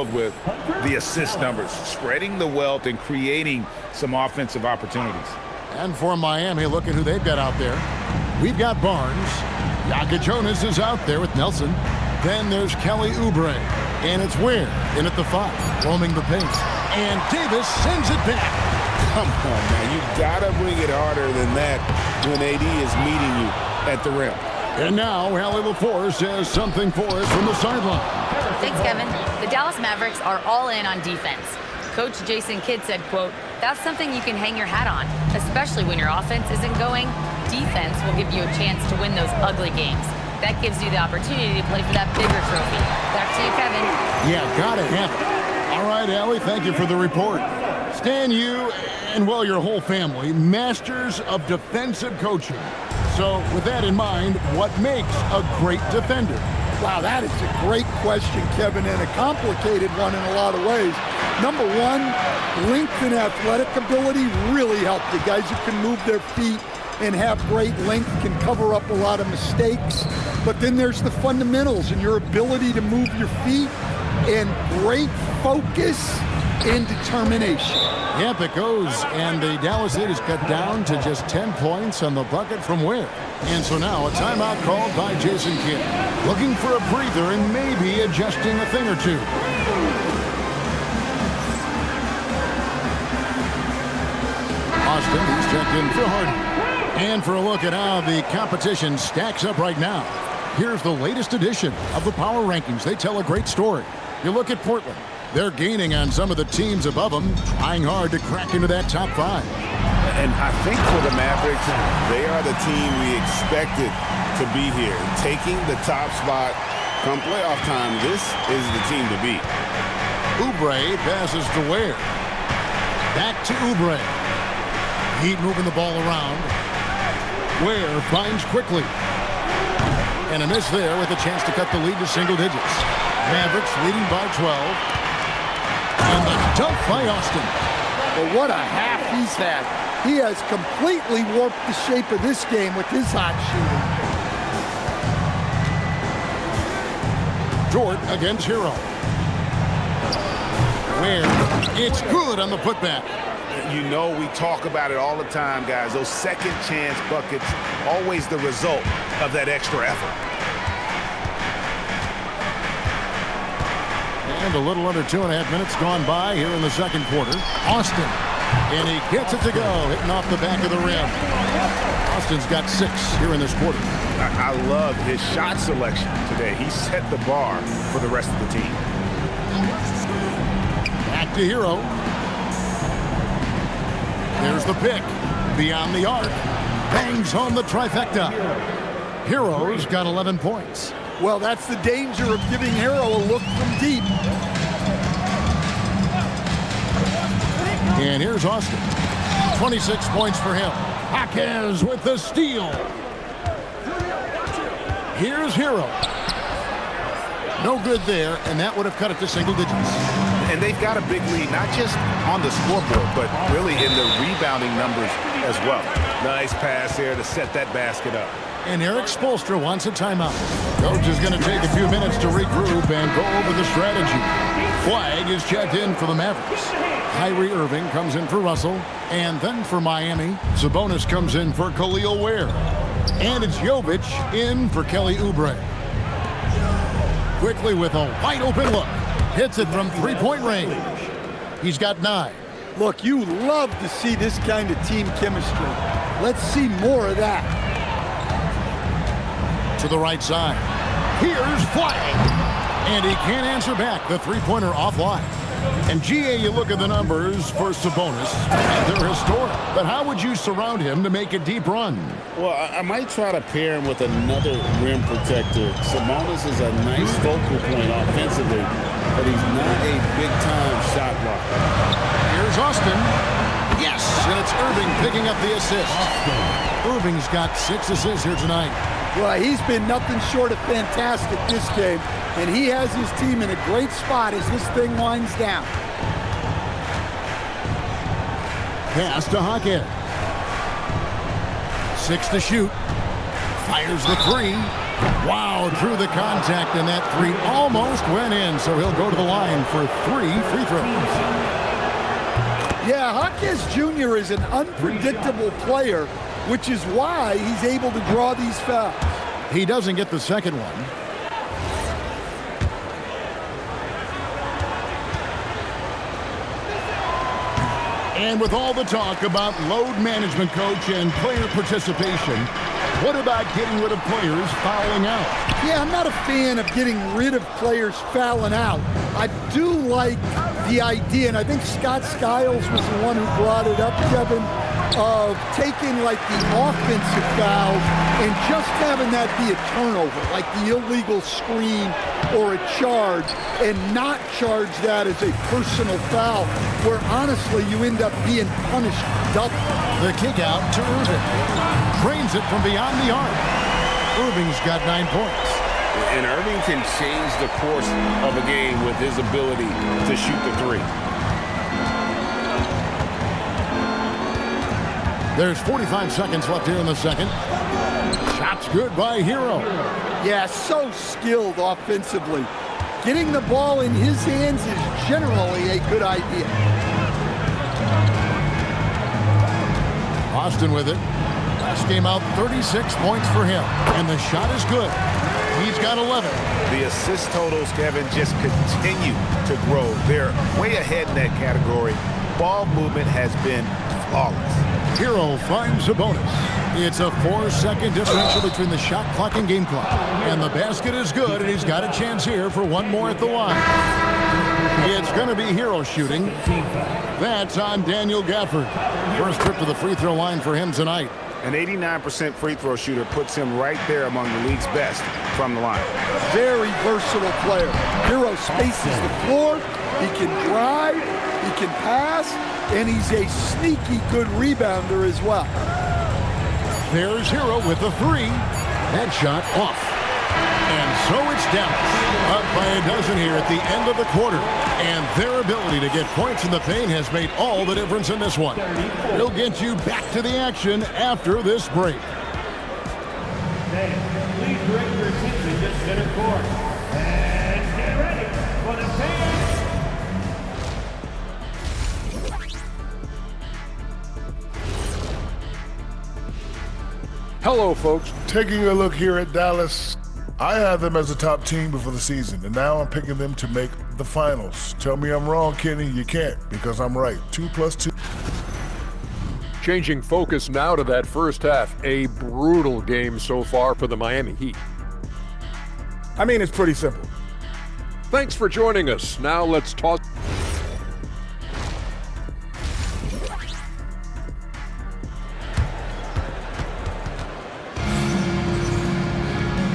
with the assist numbers, spreading the wealth and creating some offensive opportunities. And for Miami, look at who they've got out there. We've got Barnes. Yaka Jonas is out there with Nelson. Then there's Kelly Oubre. And it's Ware in at the 5, roaming the pace. And Davis sends it back. Come on, man. You got to bring it harder than that when AD is meeting you at the rim. And now, Allie LaForce has something for us from the sideline. Thanks, Kevin. The Dallas Mavericks are all in on defense. Coach Jason Kidd said, quote, "That's something you can hang your hat on, especially when your offense isn't going. Defense will give you a chance to win those ugly games. That gives you the opportunity to play for that bigger trophy." Back to you, Kevin. Yeah, gotta have it. All right, Allie, thank you for the report. Stan, you and, well, your whole family, masters of defensive coaching. So with that in mind, what makes a great defender? Wow, that is a great question, Kevin, and a complicated one in a lot of ways. Number one, length and athletic ability really help you. Guys who can move their feet and have great length can cover up a lot of mistakes. But then there's the fundamentals and your ability to move your feet and great focus and determination. Yep, it goes. And the Dallas lead is cut down to just 10 points on the bucket from Ware. And so now a timeout called by Jason Kidd. Looking for a breather and maybe adjusting a thing or two. Austin, he's checked in for Harden. And for a look at how the competition stacks up right now, here's the latest edition of the Power Rankings. They tell a great story. You look at Portland. They're gaining on some of the teams above them, trying hard to crack into that top 5. And I think for the Mavericks, they are the team we expected to be here. Taking the top spot come playoff time, this is the team to beat. Oubre passes to Ware. Back to Oubre. Heat moving the ball around. Ware finds quickly. And a miss there with a chance to cut the lead to single digits. Mavericks leading by 12. And the dunk by Austin. Well, what a half he's had. He has completely warped the shape of this game with his hot shooting. Jordan against Hero. Ware, it's good on the putback. You know, we talk about it all the time, guys. Those second chance buckets, always the result of that extra effort. And a little under 2.5 minutes gone by here in the second quarter. Austin, and he gets it to go, hitting off the back of the rim. Austin's got 6 here in this quarter. I love his shot selection today. He set the bar for the rest of the team. Back to Hero. There's the pick. Beyond the arc. Bangs home the trifecta. Hero's got 11 points. Well, that's the danger of giving Hero a look from deep. And here's Austin. 26 points for him. Jaquez with the steal. Here's Hero. No good there, and that would have cut it to single digits. And they've got a big lead, not just on the scoreboard, but really in the rebounding numbers as well. Nice pass there to set that basket up. And Eric Spoelstra wants a timeout. Coach is going to take a few minutes to regroup and go over the strategy. Flag is checked in for the Mavericks. Kyrie Irving comes in for Russell. And then for Miami, Sabonis comes in for Khalil Ware. And it's Jovic in for Kelly Oubre. Quickly with a wide open look. Hits it from three-point range. He's got 9. Look, you love to see this kind of team chemistry. Let's see more of that. To the right side. Here's Flag. And he can't answer back. The three-pointer offline. And GA, you look at the numbers for Sabonis. They're historic. But how would you surround him to make a deep run? Well, I might try to pair him with another rim protector. Sabonis is a nice focal point offensively, but he's not a big-time shot blocker. Here's Austin. Yes, and it's Irving picking up the assist. Irving's got 6 assists here tonight. Well, he's been nothing short of fantastic this game, and he has his team in a great spot as this thing winds down. Pass to Jaquez. 6 to shoot. Fires the 3. Wow, drew the contact, and that three almost went in, so he'll go to the line for 3 free throws. Yeah, Hawkins Jr. is an unpredictable player, which is why he's able to draw these fouls. He doesn't get the second one. And with all the talk about load management, coach, and player participation, what about getting rid of players fouling out? Yeah, I'm not a fan of getting rid of players fouling out. I do like the idea, and I think Scott Skiles was the one who brought it up, Kevin, of taking like the offensive fouls and just having that be a turnover, like the illegal screen or a charge, and not charge that as a personal foul, where honestly you end up being punished double. The kick out to Irving. Drains it from beyond the arc. Irving's got 9 points. And Irving can change the course of a game with his ability to shoot the three. There's 45 seconds left here in the second. Shot's good by Hero. Yeah, so skilled offensively. Getting the ball in his hands is generally a good idea. Austin with it. Last game out, 36 points for him. And the shot is good. He's got 11. The assist totals, Kevin, just continue to grow. They're way ahead in that category. Ball movement has been flawless. Hero finds a bonus. It's a 4-second differential between the shot clock and game clock. And the basket is good, and he's got a chance here for one more at the line. It's going to be Hero shooting. That's on Daniel Gafford. First trip to the free throw line for him tonight. An 89% free throw shooter puts him right there among the league's best from the line. Very versatile player. Hero spaces the floor. He can drive. He can pass. And he's a sneaky good rebounder as well. There's Hero with the three. That shot off. And so it's Dallas. Up by a dozen here at the end of the quarter. And their ability to get points in the paint has made all the difference in this one. We'll get you back to the action after this break. Please direct your attention to center court. And get ready for the paint. Hello, folks. Taking a look here at Dallas, I have them as a top team before the season, and now I'm picking them to make the finals. Tell me I'm wrong, Kenny. You can't, because I'm right. 2 + 2. Changing focus now to that first half. A brutal game so far for the Miami Heat. I mean, it's pretty simple. Thanks for joining us. Now let's talk.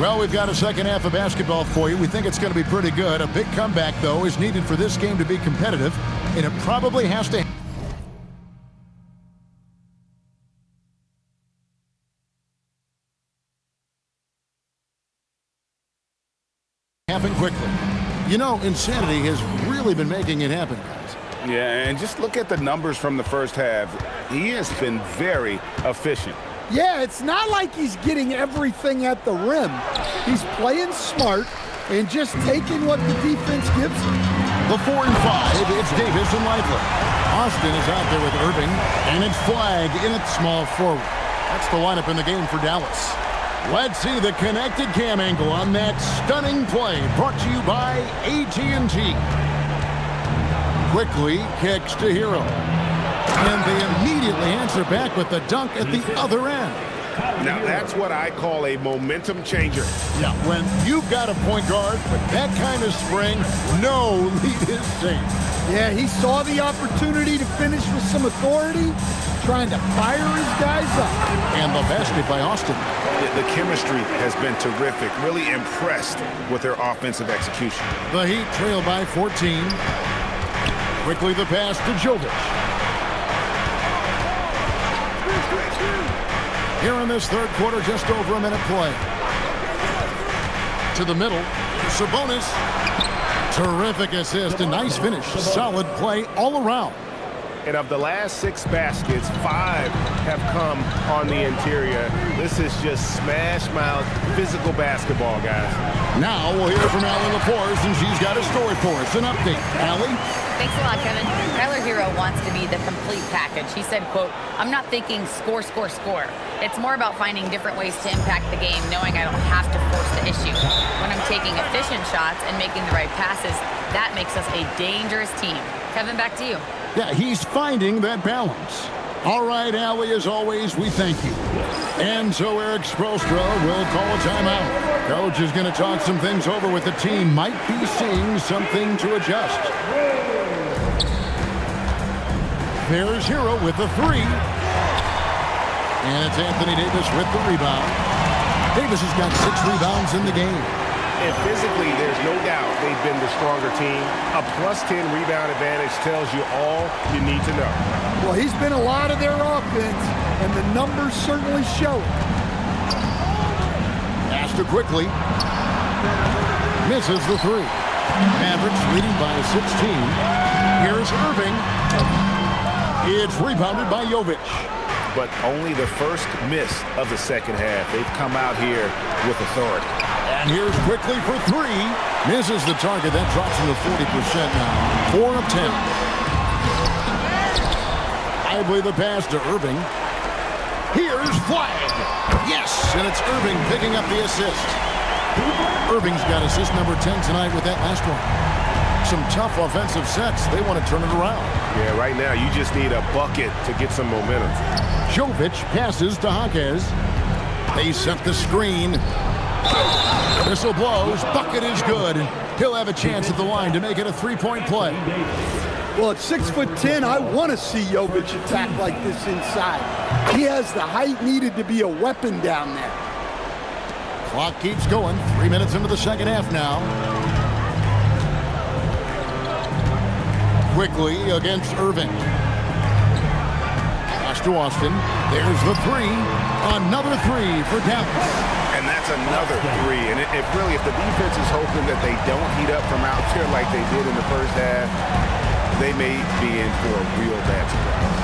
Well, we've got a second half of basketball for you. We think it's going to be pretty good. A big comeback, though, is needed for this game to be competitive, and it probably has to happen quickly. You know, insanity has really been making it happen, guys. Yeah, and just look at the numbers from the first half. He has been very efficient. Yeah, it's not like he's getting everything at the rim. He's playing smart and just taking what the defense gives him. The 4 and 5, it's Davis and Lively. Austin is out there with Irving, and it's Flagg in at small forward. That's the lineup in the game for Dallas. Let's see the connected cam angle on that stunning play, brought to you by AT&T. Quickly kicks to Hero. And they immediately answer back with the dunk at the other end. Now, that's what I call a momentum changer. Yeah, when you've got a point guard with that kind of spring, no lead is safe. Yeah, he saw the opportunity to finish with some authority, trying to fire his guys up. And the basket by Austin. The chemistry has been terrific. Really impressed with their offensive execution. The Heat trail by 14. Quickly the pass to Jovic. Here in this third quarter, just over a minute play. To the middle, Sabonis. Terrific assist, a nice finish. Solid play all around. And of the last 6 baskets, 5 have come on the interior. This is just smash-mouth, physical basketball, guys. Now we'll hear from Allie LaForce, and she's got a story for us. An update. Allie? Thanks a lot, Kevin. Tyler Hero wants to be the complete package. He said, quote, "I'm not thinking score, score, score. It's more about finding different ways to impact the game, knowing I don't have to force the issue. When I'm taking efficient shots and making the right passes, that makes us a dangerous team." Kevin, back to you. Yeah, he's finding that balance. All right, Allie, as always, we thank you. And so Eric Spoelstra will call a timeout. Coach is going to talk some things over with the team. Might be seeing something to adjust. There's Hero with the 3. And it's Anthony Davis with the rebound. Davis has got 6 rebounds in the game. And physically, there's no doubt they've been the stronger team. A +10 rebound advantage tells you all you need to know. Well, he's been a lot of their offense, and the numbers certainly show it. Astor quickly. Misses the 3. Mavericks leading by 16. Here's Irving. It's rebounded by Jovic. But only the first miss of the second half. They've come out here with authority. And here's quickly for 3. Misses the target. That drops him to 40% now. 4 of 10. Lively the pass to Irving. Here's Flag. Yes, and it's Irving picking up the assist. Irving's got assist number 10 tonight with that last one. Some tough offensive sets. They want to turn it around. Yeah, right now you just need a bucket to get some momentum. Jovic passes to Jaquez. They set the screen. Whistle blows. Bucket is good. He'll have a chance at the line to make it a 3-point play. Well, at 6'10", I want to see Jovic attack like this inside. He has the height needed to be a weapon down there. Clock keeps going. 3 minutes into the second half now. Quickly against Irving. Pass to Austin. There's the 3. Another 3 for Dallas. And that's another 3. And if the defense is hoping that they don't heat up from out there like they did in the first half, they may be in for a real bad surprise.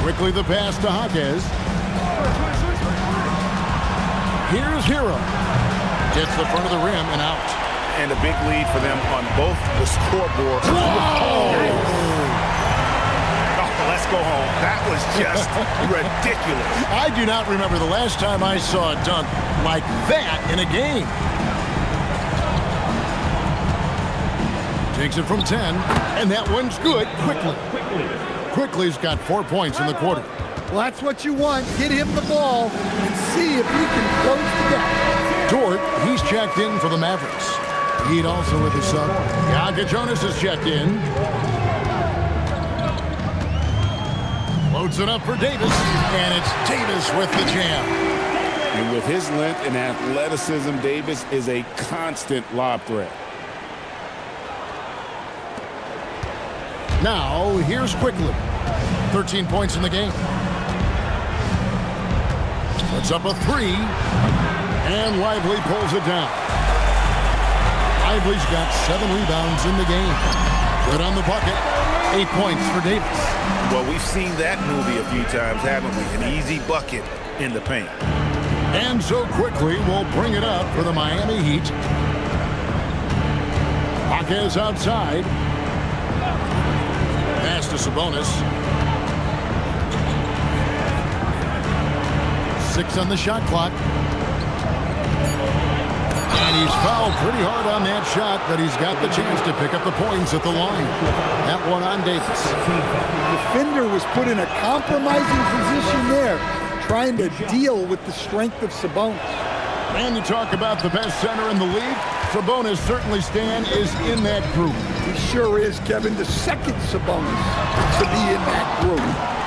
Quickly the pass to Jaquez. Here's Hero. Gets the front of the rim and out. And a big lead for them on both the scoreboard. Whoa! Oh, let's go home. That was just ridiculous. I do not remember the last time I saw a dunk like that in a game. Takes it from 10, and that one's good. Quickly's got 4 points in the quarter. Well, that's what you want. Get him the ball and see if he can close the gap. Dort, he's checked in for the Mavericks. Heat also with his sub. Yaga Jonas is checked in. Loads it up for Davis, and it's Davis with the jam. And with his length and athleticism, Davis is a constant lob threat. Now, here's Quickly. 13 points in the game. Puts up a 3, and Lively pulls it down. Lively's got 7 rebounds in the game. Good on the bucket. 8 points for Davis. Well, we've seen that movie a few times, haven't we? An easy bucket in the paint. And so Quickly will bring it up for the Miami Heat. Jaquez outside. Pass to Sabonis. 6 on the shot clock. And he's fouled pretty hard on that shot, but he's got the chance to pick up the points at the line. That one on Davis. The defender was put in a compromising position there, trying to deal with the strength of Sabonis. And you talk about the best center in the league. Sabonis certainly, Stan, is in that group. He sure is, Kevin. The second Sabonis to be in that group.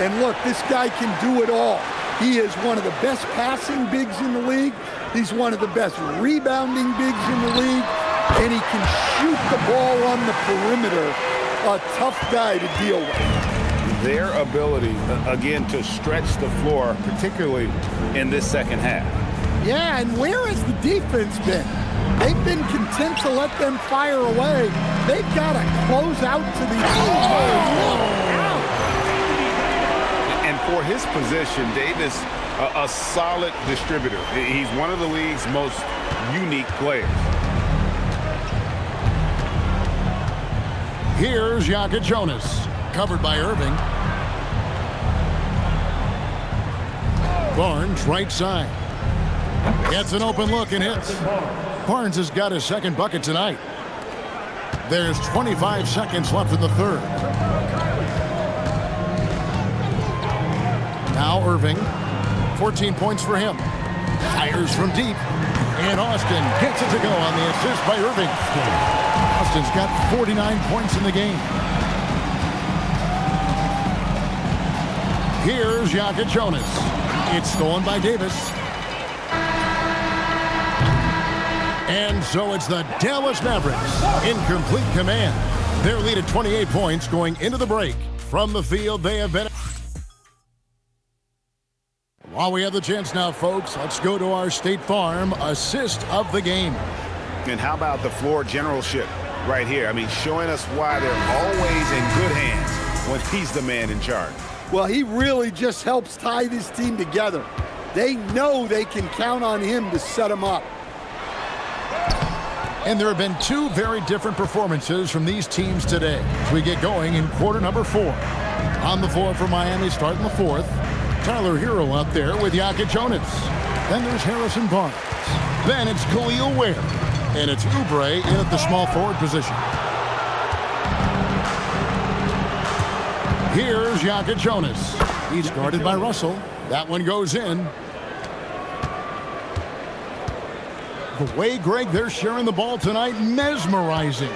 And look, this guy can do it all. He is one of the best passing bigs in the league. He's one of the best rebounding bigs in the league. And he can shoot the ball on the perimeter. A tough guy to deal with. Their ability, again, to stretch the floor, particularly in this second half. Yeah, and where has the defense been? They've been content to let them fire away. They've got to close out to the out. And for his position, Davis, a solid distributor. He's one of the league's most unique players. Here's Jokic Jonas, covered by Irving. Barnes, right side. Gets an open look and hits. Barnes has got his second bucket tonight. There's 25 seconds left in the third. Now Irving, 14 points for him. Fires from deep. And Austin gets it to go on the assist by Irving. Austin's got 49 points in the game. Here's Jokic Jonas. It's stolen by Davis. And so it's the Dallas Mavericks in complete command. Their lead at 28 points going into the break. From the field, they have been... While we have the chance now, folks, let's go to our State Farm assist of the game. And how about the floor generalship right here? I mean, showing us why they're always in good hands when he's the man in charge. Well, he really just helps tie this team together. They know they can count on him to set them up. And there have been two very different performances from these teams today as we get going in quarter number 4. On the floor for Miami starting the fourth. Tyler Hero out there with Jokic Jonas. Then there's Harrison Barnes. Then it's Khalil Ware. And it's Oubre in at the small forward position. Here's Jokic Jonas. He's guarded by Russell. That one goes in. The way, Greg, they're sharing the ball tonight, mesmerizing.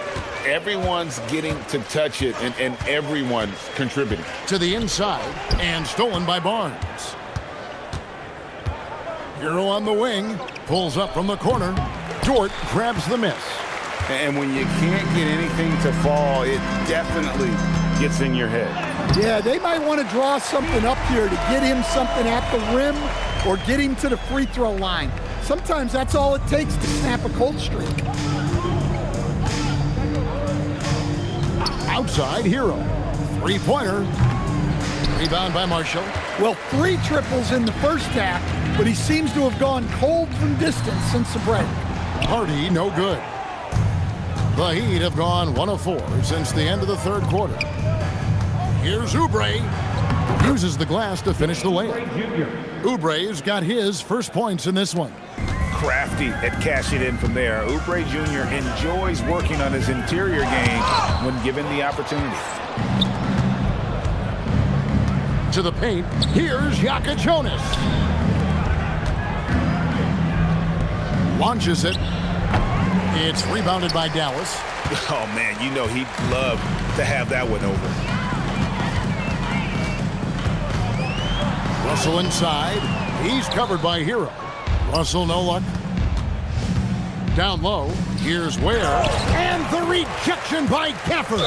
Everyone's getting to touch it, and everyone's contributing. To the inside, and stolen by Barnes. Hero on the wing, pulls up from the corner. Dort grabs the miss. And when you can't get anything to fall, it definitely gets in your head. Yeah, they might want to draw something up here to get him something at the rim or get him to the free throw line. Sometimes that's all it takes to snap a cold streak. Outside, Hero. Three-pointer. Rebound by Marshall. Well, 3 triples in the first half, but he seems to have gone cold from distance since the break. Hardy, no good. The Heat have gone 1 of 4 since the end of the third quarter. Here's Oubre. Uses the glass to finish the layup. Oubre's got his first points in this one. Crafty at cashing in from there. Oubre Jr. enjoys working on his interior game when given the opportunity. To the paint, here's Jokic Jonas. Launches it. It's rebounded by Dallas. Oh, man, you know he'd love to have that one over. Russell inside. He's covered by Hero. Russell, no luck. Down low. Here's Ware. And the rejection by Gafford.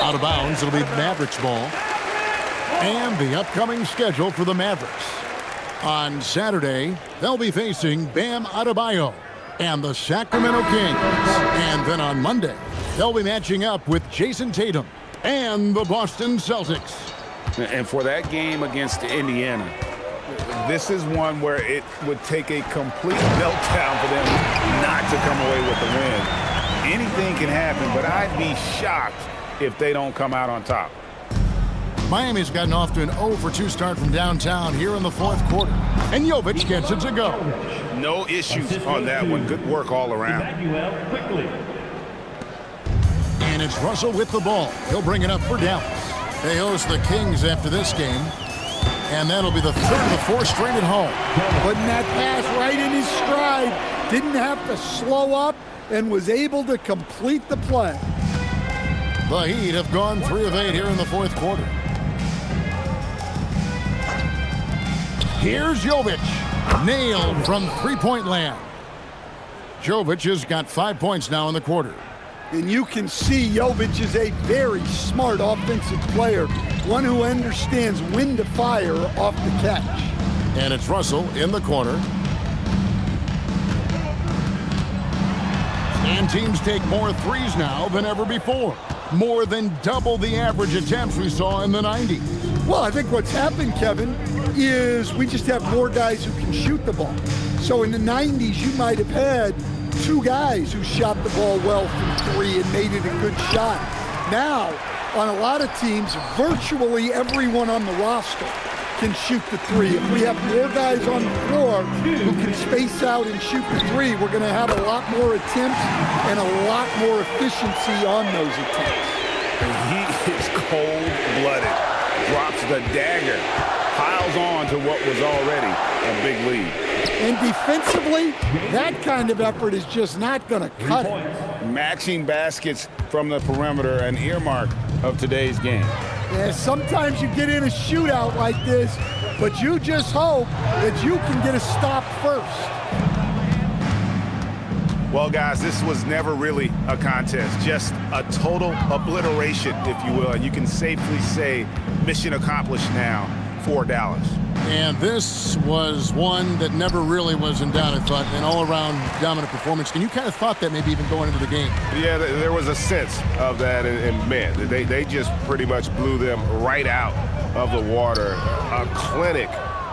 Out of bounds. It'll be Mavericks ball. And the upcoming schedule for the Mavericks. On Saturday, they'll be facing Bam Adebayo and the Sacramento Kings. And then on Monday, they'll be matching up with Jason Tatum and the Boston Celtics. And for that game against Indiana, this is one where it would take a complete meltdown for them not to come away with the win. Anything can happen, but I'd be shocked if they don't come out on top. Miami's gotten off to an 0-for-2 start from downtown here in the fourth quarter. And Jovic gets it to go. No issues on that one. Good work all around. And it's Russell with the ball. He'll bring it up for Dallas. They host the Kings after this game. And that'll be the third of the 4 straight at home. Putting that pass right in his stride. Didn't have to slow up and was able to complete the play. The Heat have gone 3 of 8 here in the fourth quarter. Here's Jovic. Nailed from three-point land. Jovic has got 5 points now in the quarter. And you can see Jovic is a very smart offensive player. One who understands when to fire off the catch. And it's Russell in the corner. And teams take more threes now than ever before. More than double the average attempts we saw in the 90s. Well, I think what's happened, Kevin, is we just have more guys who can shoot the ball. So in the 90s, you might have had 2 guys who shot the ball well from 3 and made it a good shot. Now, on a lot of teams, virtually everyone on the roster can shoot the 3. If we have more guys on the floor who can space out and shoot the 3, we're going to have a lot more attempts and a lot more efficiency on those attempts. He is cold-blooded, drops the dagger, piles on to what was already a big lead. And defensively, that kind of effort is just not going to cut it. Matching baskets from the perimeter, an earmark of today's game. Yeah, sometimes you get in a shootout like this, but you just hope that you can get a stop first. Well, guys, this was never really a contest, just a total obliteration, if you will. And you can safely say mission accomplished now for Dallas. And this was one that never really was in doubt, I thought, an all-around dominant performance. And you kind of thought that maybe even going into the game. Yeah, there was a sense of that, and man, they just pretty much blew them right out of the water. A clinic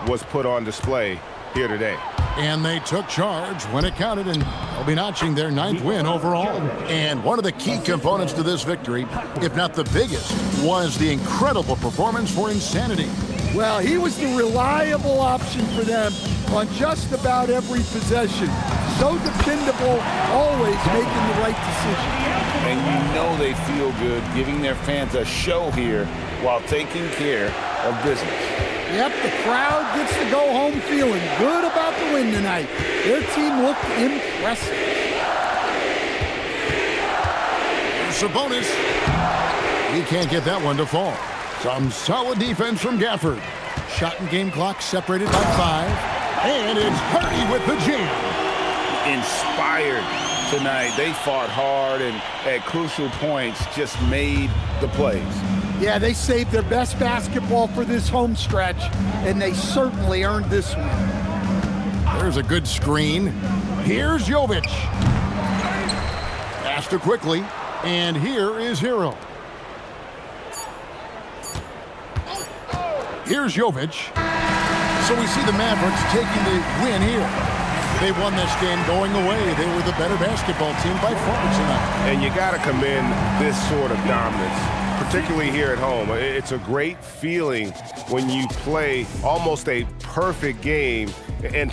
was put on display here today. And they took charge when it counted, and they'll be notching their 9th win overall. And one of the key components to this victory, if not the biggest, was the incredible performance for Insanity. Well, he was the reliable option for them on just about every possession. So dependable, always making the right decision. And you know they feel good giving their fans a show here while taking care of business. Yep, the crowd gets to go home feeling good about the win tonight. Their team looked impressive. Sabonis. He can't get that one to fall. Some solid defense from Gafford. Shot and game clock separated by 5. And it's Hardy with the jam. Inspired tonight. They fought hard and at crucial points just made the plays. Yeah, they saved their best basketball for this home stretch, and they certainly earned this one. There's a good screen. Here's Jovic. Faster quickly. And here is Hero. Here's Jovic. So we see the Mavericks taking the win here. They won this game going away. They were the better basketball team by far tonight. And you got to commend this sort of dominance, particularly here at home. It's a great feeling when you play almost a perfect game and